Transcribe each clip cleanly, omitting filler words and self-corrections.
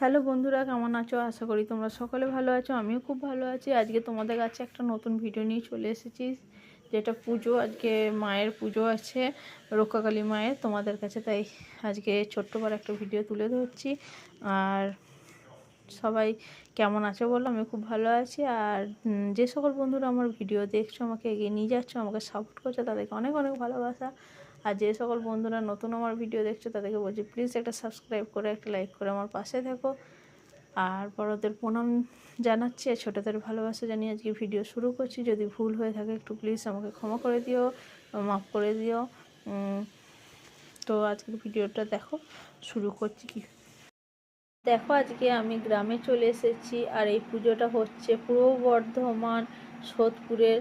Hello বন্ধুরা, কেমন আছো? আশা করি তোমরা সকলে ভালো আছো। আমিও খুব ভালো আছি। আজকে তোমাদের কাছে একটা নতুন ভিডিও নিয়ে চলে এসেছি, যেটা পুজো। আজকে মায়ের পুজো আছে, রক্ষাকালী মায়ের, তোমাদের কাছে। তাই আজকে ছোট্ট বড় একটা ভিডিও তুলে ধরছি। আর সবাই কেমন আছো বলো? আমি খুব ভালো আছি। আর যে সকল বন্ধুরা আমার ভিডিও দেখছো, আমাকে এগিয়ে নিয়ে যাচ্ছ, আমাকে সাপোর্ট করছো, তাদেরকে অনেক অনেক ভালোবাসা। আর যে সকল বন্ধুরা নতুন আমার ভিডিও দেখছো, তাদেরকে বলছি প্লিজ একটা সাবস্ক্রাইব করে, একটা লাইক করে আমার পাশে থেকো। আর বড়দের প্রণাম জানাচ্ছি, আর ছোটোদের ভালোবাসা জানিয়ে আজকে ভিডিও শুরু করছি। যদি ভুল হয়ে থাকে একটু প্লিজ আমাকে ক্ষমা করে দিও, মাফ করে দিও। তো আজকের ভিডিওটা দেখো, শুরু করছি। দেখো, আজকে আমি গ্রামে চলে এসেছি। আর এই পুজোটা হচ্ছে পূর্ব বর্ধমান সোদপুরের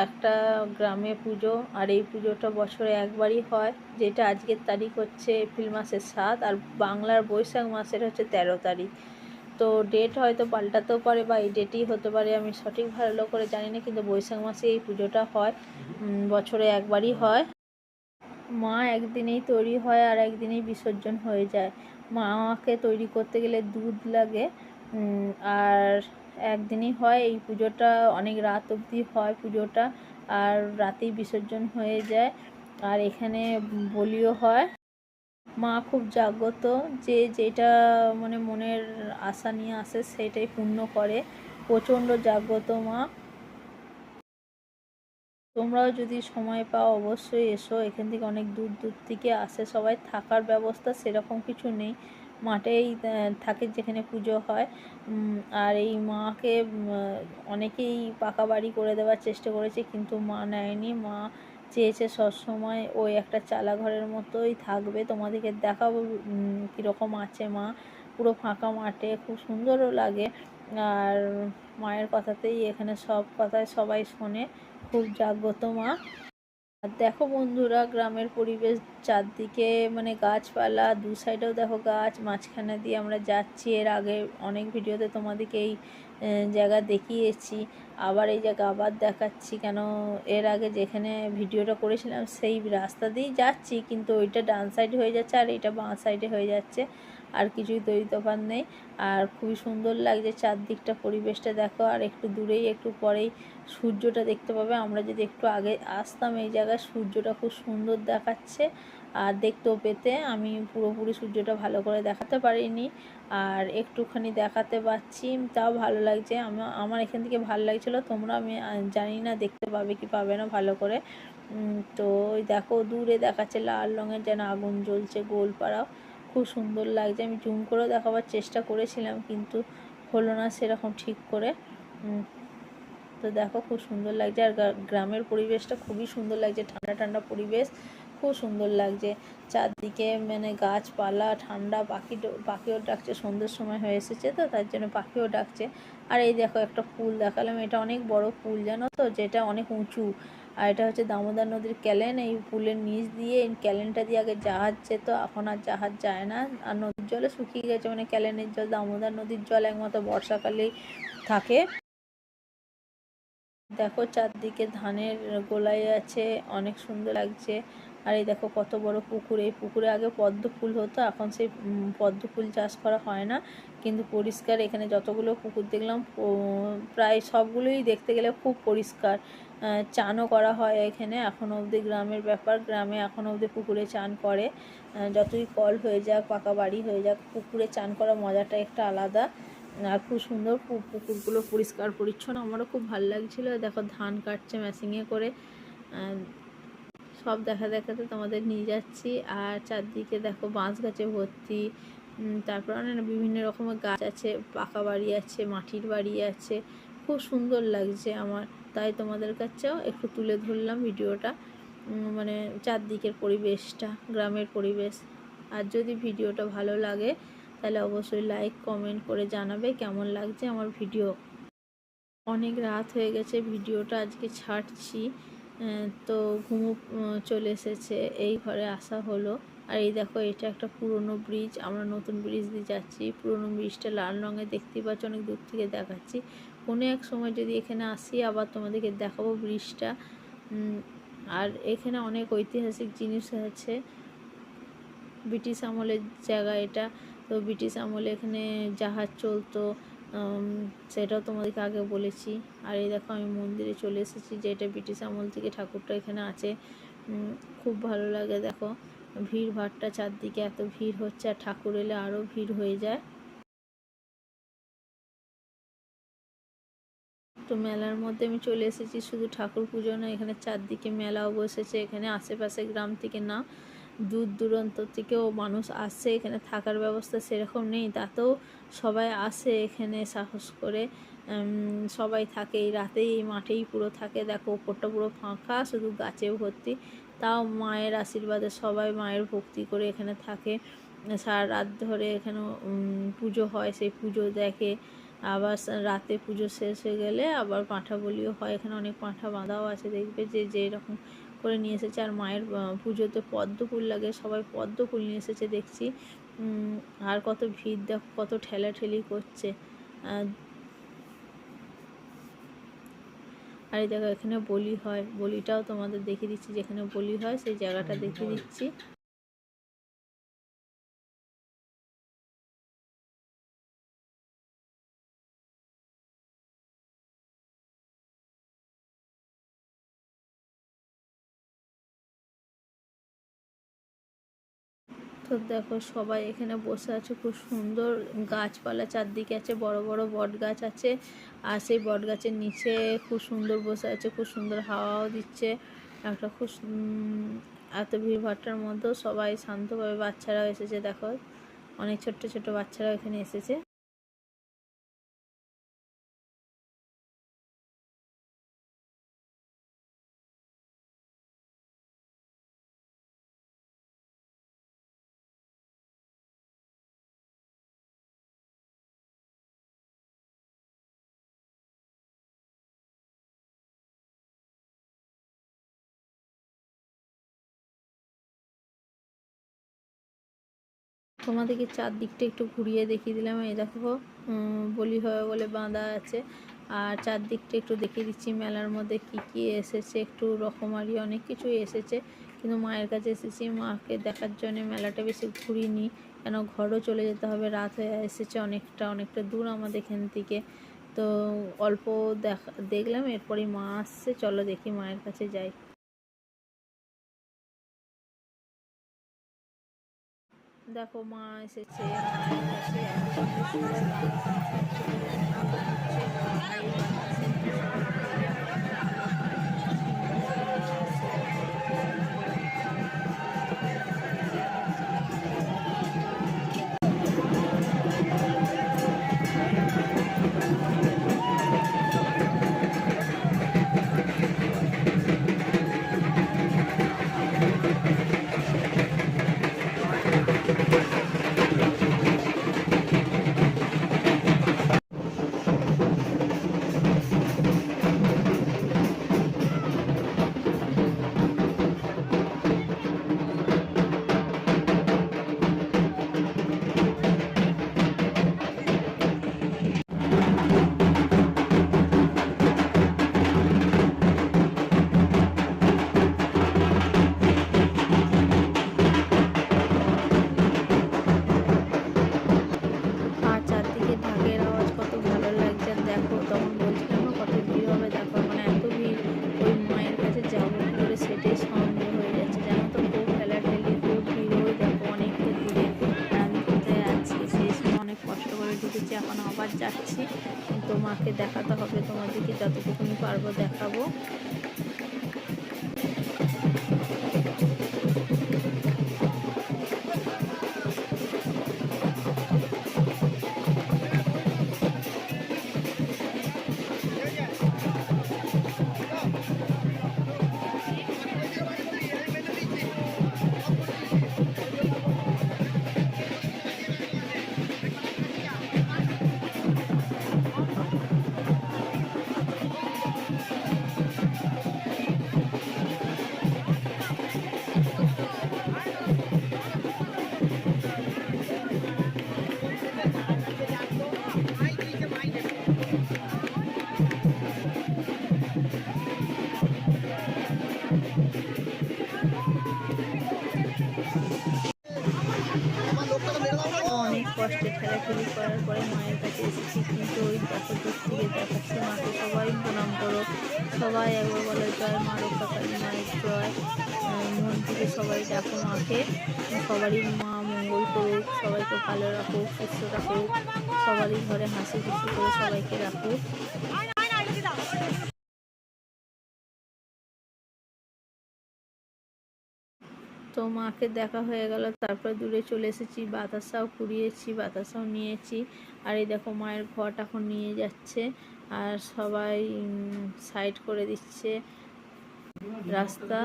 একটা গ্রামে পুজো। আর এই পুজোটা বছরে একবারই হয়, যেটা আজকের তারিখ হচ্ছে এপ্রিল মাসের 7, আর বাংলার বৈশাখ মাসের হচ্ছে 13 তারিখ। তো ডেট হয়তো পাল্টাতেও পারে, বা এই ডেটই হতে পারে, আমি সঠিক ভালো করে জানি না। কিন্তু বৈশাখ মাসে এই পুজোটা হয়, বছরে একবারই হয়। মা একদিনেই তৈরি হয় আর একদিনেই বিসর্জন হয়ে যায়। মাকে তৈরি করতে গেলে দুধ লাগে, আর একদিনই হয় এই পুজোটা। অনেক রাত অবধি হয় পুজোটা, আর রাতেই বিসর্জন হয়ে যায়। আর এখানে বলিও হয়। মা খুব জাগ্রত, যে যেটা মানে মনের আশা নিয়ে আসে সেটাই পূর্ণ করে। প্রচণ্ড জাগ্রত মা। তোমরাও যদি সময় পাও অবশ্যই এসো। এখান থেকে অনেক দূর দূর থেকে আসে সবাই। থাকার ব্যবস্থা সেরকম কিছু নেই, মাঠেই থাকে যেখানে পুজো হয়। আর এই মাকে অনেকেই পাকা বাড়ি করে দেওয়ার চেষ্টা করেছে, কিন্তু মা নেয়নি। মা চেয়েছে সবসময় ওই একটা চালা ঘরের মতোই থাকবে। তোমাদেরকে দেখাবো কীরকম আছে মা। পুরো ফাঁকা মাঠে, খুব সুন্দরও লাগে। আর মায়ের কথাতেই এখানে সব কথায় সবাই শোনে। খুব জাগ্রত মা। আর দেখো বন্ধুরা, গ্রামের পরিবেশ চারদিকে মানে গাছপালা, দু সাইডেও দেখো গাছ, মাঝখানে দিয়ে আমরা যাচ্ছি। এর আগে অনেক ভিডিওতে তোমাদেরকে এই জায়গা দেখিয়েছি, আবার এই জায়গা আবার দেখাচ্ছি। কেন, এর আগে যেখানে ভিডিওটা করেছিলাম সেই রাস্তা দিয়েই যাচ্ছি, কিন্তু ওইটা ডান সাইডে হয়ে যাচ্ছে আর এটা বাঁ সাইডে হয়ে যাচ্ছে। আর কিছুই তৈরি তফাৎ নেই। আর খুবই সুন্দর লাগছে চারদিকটা, পরিবেশটা দেখো। আর একটু দূরেই, একটু পরেই সূর্যটা দেখতে পাবে। আমরা যদি একটু আগে আসতাম এই জায়গায়, সূর্যটা খুব সুন্দর দেখাচ্ছে। আর দেখতেও পেতে, আমি পুরোপুরি সূর্যটা ভালো করে দেখাতে পারিনি, আর একটুখানি দেখাতে পাচ্ছি, তাও ভালো লাগছে। আমার এখান থেকে ভালো লাগছিলো। তোমরা, আমি জানি না দেখতে পাবে কি পাবে না ভালো করে। তো ওই দেখো দূরে দেখাচ্ছে লাল রঙের যেন আগুন জ্বলছে গোলপাড়াও। খুব সুন্দর লাগছে। আমি জুম করেও দেখাবার চেষ্টা করেছিলাম, কিন্তু হলো না সেরকম ঠিক করে। তো দেখো, খুব সুন্দর লাগছে। আর গ্রামের পরিবেশটা খুবই সুন্দর লাগছে, ঠান্ডা ঠান্ডা পরিবেশ, খুব সুন্দর লাগছে। চারদিকে মানে গাছপালা, ঠান্ডা। পাখিও ডাকছে, সন্ধ্যের সময় হয়ে এসেছে তো তার জন্য পাখিও ডাকছে। আর এই দেখো একটা পুল দেখালাম, এটা অনেক বড় পুল জানো তো, যেটা অনেক উঁচু। আর এটা হচ্ছে দামোদর নদীর ক্যালেন। এই পুলের নিচ দিয়ে, এই ক্যালেনটা দিয়ে আগে জাহাজ যেত, এখন আর জাহাজ যায় না। আর নদীর জলে শুকিয়ে গেছে, মানে ক্যালেনের জল, দামোদর নদীর জল একমাত্র বর্ষাকালেই থাকে। দেখো চারদিকে ধানের গোলাই আছে, অনেক সুন্দর লাগছে। আর এই দেখো কত বড় পুকুর। এই পুকুরে আগে পদ্ম ফুল হতো, এখন সেই পদ্ম ফুল চাষ করা হয় না। কিন্তু পরিষ্কার, এখানে যতগুলো পুকুর দেখলাম প্রায় সবগুলোই দেখতে গেলে খুব পরিষ্কার। চানও করা হয় এখানে এখনও অবধি। গ্রামের ব্যাপার, গ্রামে এখনও অবধি পুকুরে চান করে। যতই কল হয়ে যাক, পাকা বাড়ি হয়ে যাক, পুকুরে চান করার মজাটা একটা আলাদা। আর খুব সুন্দর পুকুরগুলো পরিষ্কার পরিচ্ছন্ন, আমারও খুব ভালো লাগছিলো। দেখো ধান কাটছে মেশিনে করে, সব দেখাতে তোমাদের নিয়ে যাচ্ছি। আর চারদিকে দেখো বাঁশ গাছে ভর্তি। তারপর অনেক বিভিন্ন রকমের গাছ আছে, পাকা বাড়ি আছে, মাটির বাড়ি আছে। খুব সুন্দর লাগছে আমার, তাই তোমাদের কাছেও একটু তুলে ধরলাম ভিডিওটা। মানে চারদিকের পরিবেশটা, গ্রামের পরিবেশ। আর যদি ভিডিওটা ভালো লাগে তাহলে অবশ্যই লাইক কমেন্ট করে জানাবে কেমন লাগছে আমার ভিডিও। অনেক রাত হয়ে গেছে, ভিডিওটা আজকে ছাড়ছি। তো ঘুমো চলে এসেছে, এই ঘরে আসা হলো। আর এই দেখো, এটা একটা পুরনো ব্রিজ, আমরা নতুন ব্রিজ দিয়ে যাচ্ছি। পুরনো ব্রিজটা লাল রঙের, দেখতেই পাচ্ছ, অনেক দূর থেকে দেখাচ্ছি। কোনো এক সময় যদি এখানে আসি আবার তোমাদেরকে দেখাবো ব্রিজটা। আর এখানে অনেক ঐতিহাসিক জিনিস আছে, ব্রিটিশ আমলের জায়গা এটা। তো ব্রিটিশ আমলে এখানে জাহাজ চলতো, সেটাও তোমাদেরকে আগে বলেছি। আর এই দেখো আমি মন্দিরে চলে এসেছি, যে এটা ব্রিটিশ আমল থেকে ঠাকুরটা এখানে আছে। খুব ভালো লাগে, দেখো ভিড় ভাট্টা চারদিকে, এত ভিড় হচ্ছে, আর ঠাকুর এলে আরও ভিড় হয়ে যায়। তো মেলার মধ্যে আমি চলে এসেছি, শুধু ঠাকুর পুজো না, এখানে চারদিকে মেলাও বসেছে। এখানে আশেপাশে গ্রাম থেকে না, দূর দূরান্ত থেকেও মানুষ আসে। এখানে থাকার ব্যবস্থা সেরকম নেই, তাতেও সবাই আসে এখানে সাহস করে। সবাই থাকে এই রাতেই, এই মাঠেই পুরো থাকে। দেখো ওপরটা পুরো ফাঁকা, শুধু গাছে ভর্তি। তাও মায়ের আশীর্বাদে সবাই মায়ের ভক্তি করে এখানে থাকে। সারা রাত ধরে এখানে পুজো হয়, সেই পুজো দেখে। আবার রাতে পুজো শেষ হয়ে গেলে আবার পাঁঠা বলিও হয়। এখানে অনেক পাঁঠা বাঁধাও আছে, দেখবে যে যেরকম করে নিয়ে এসেছে। আর মায়ের পুজোতে পদ্ম ফুল লাগে, সবাই পদ্ম ফুল নিয়ে এসেছে দেখছি। আর কত ভিড়, দেখো কত ঠেলাঠেলি করছে। আর এই দেখো এখানে বলি হয়, বলিটাও তোমাদের দেখিয়ে দিচ্ছি, যেখানে বলি হয় সেই জায়গাটা দেখিয়ে দিচ্ছি। তো দেখো সবাই এখানে বসে আছে, খুব সুন্দর গাছপালা চারদিকে আছে, বড় বড় বট গাছ আছে। আর সেই বট গাছের নিচে খুব সুন্দর বসে আছে, খুব সুন্দর হাওয়াও দিচ্ছে। একটা খুব এত ভিড়ভাট্টার মধ্যেও সবাই শান্তভাবে, বাচ্চারাও এসেছে, দেখো অনেক ছোট্ট ছোট্ট বাচ্চারাও এখানে এসেছে। তোমাদেরকে চারদিকটা একটু ঘুরিয়ে দেখিয়ে দিলাম। এই দেখো বলি হবে বলে বাঁধা আছে। আর চারদিকটা একটু দেখিয়ে দিচ্ছি, মেলার মধ্যে কি কি এসেছে, একটু রকমারি অনেক কিছুই এসেছে। কিন্তু মায়ের কাছে এসেছি, মাকে দেখার জন্য মেলাটা বেশি ঘুরিনি, কেন ঘরও চলে যেতে হবে, রাত হয়ে এসেছে অনেকটা দূর আমাদের এখান থেকে। তো অল্প দেখলাম, এরপরই মা আসছে, চলো দেখি মায়ের কাছে যাই। দেখো মা এসেছে, মায়ের কাছে এত সুন্দর গান এখনো আবার যাচ্ছি। তো মাকে দেখাতে হবে, তোমাদেরকে যতটুকুনি পারবো দেখাবো। ঘোরাঘুরি করার পরে মায়ের কাছে এসেছি। কিন্তু ওই দেখো দূর থেকে দেখাচ্ছি মাকে, সবাই প্রণাম করো, সবাই একবার বলো জয় মা রক্ষাকালী মায়ের জয়। মন থেকে সবাই ডাকো মাকে, সবারই মা মঙ্গল করুক, সবাইকে ভালো রাখুক, সুস্থ রাখুক, সবারই ঘরে হাসি খুশি করে সবাইকে রাখুক। তো মাকে দেখা হয়ে গেল, তারপর দূরে চলে এসেছি, বাতাসাও কুড়িয়েছি, বাতাসাও নিয়েছি। আর এই দেখো মায়ের ঘট এখন নিয়ে যাচ্ছে, আর সবাই সাইড করে দিচ্ছে রাস্তা।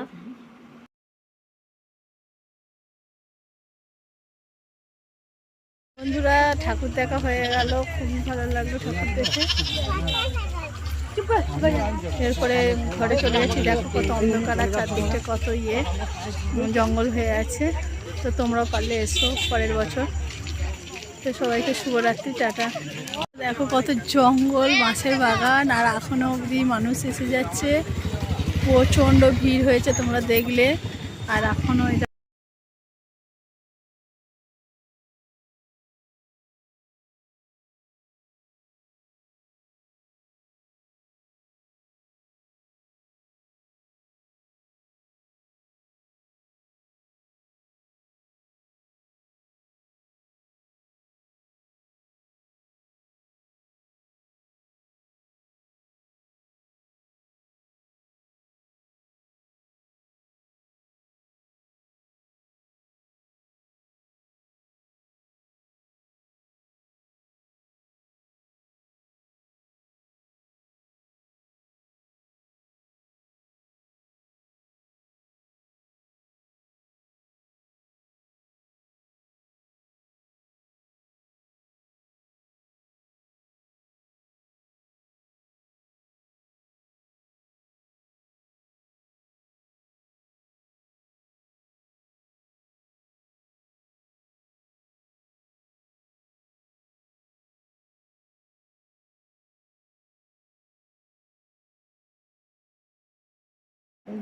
বন্ধুরা ঠাকুর দেখা হয়ে গেল, খুবই ভালো লাগলো ঠাকুর দেখে। এরপরে ঘরে চলে গেছি, দেখো কত অন্ধকার আর চারদিকটা কত জঙ্গল হয়ে আছে। তো তোমরাও পারলে এসো পরের বছর। তো সবাইকে শুভরাত্রি, টাটা। দেখো কত জঙ্গল, বাঁশের বাগান, আর এখনো অবধি মানুষ এসে যাচ্ছে, প্রচণ্ড ভিড় হয়েছে তোমরা দেখলে। আর এখনো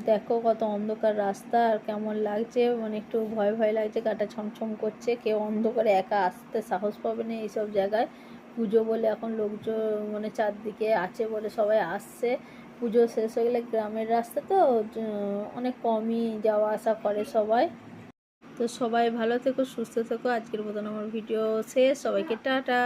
দেখো কত অন্ধকার রাস্তা, আর কেমন লাগছে, মানে একটু ভয় ভয় লাগছে, গাটা ছমছম করছে। কেউ অন্ধকারে একা আসতে সাহস পাবে না এইসব জায়গায়। পুজো বলে এখন লোকজন মানে চারদিকে আছে বলে সবাই আসছে। পুজো শেষ হয়ে গেলে গ্রামের রাস্তা তো অনেক কমই যাওয়া আসা করে সবাই। তো সবাই ভালো থেকো, সুস্থ থেকো। আজকের মতন আমার ভিডিও শেষ, সবাইকে টাটা।